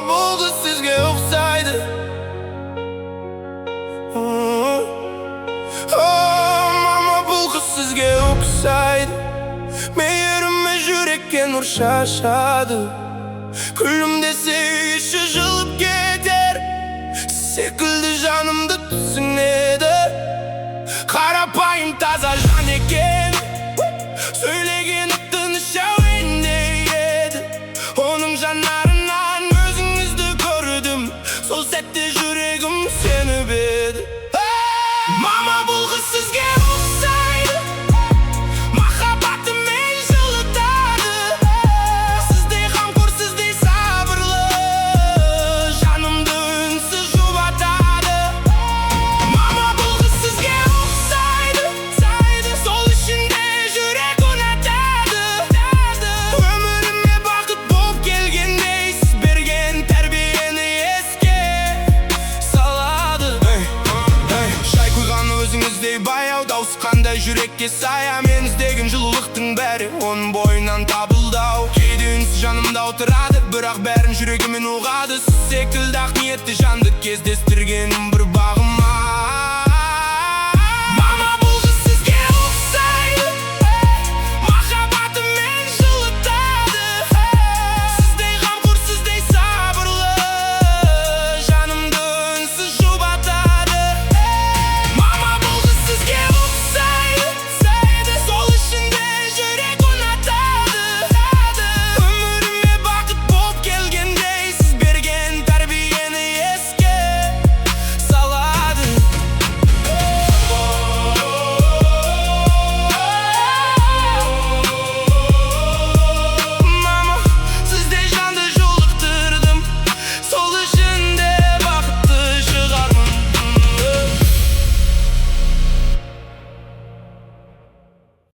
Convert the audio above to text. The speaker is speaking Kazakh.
бұл қыз сізге ұқсайды. Мама, бұл қыз сізге ұқсайды. Мейірімі жүрекке нұр шашады. Күлімдесе іші жылып кетер секілді жанымды түсінеді. Қарапайым таза жан екен, сөйлегені тыныш әуендей еді. Оның жанарынан өзіңізді көрдім, сол сәтте жүрегім сеніп еді. Мама, бұл қыз сізге ұқсайды, махаббатымен жылытады. Сіздей қамқор, сіздей сабырлы, жанымды үнсіз жұбатады. Мама, бұл қыз сізге ұқсайды, сол үшін де жүрек ұнатады. Өміріме бақыт болып келгендей, сіз берген тәрбиені еске салады. Шай құйған өзіңіздей баяу, дауыс қандай жүрекке сая. Мен іздеген жылулықтың бәрі оның бойынан табылды-ау. Кейде үнсіз жанымда отырады, бірақ бәрін жүрегімен ұғады. Сіз секілді ақ ниетті жанды кездестіргенім бір бағым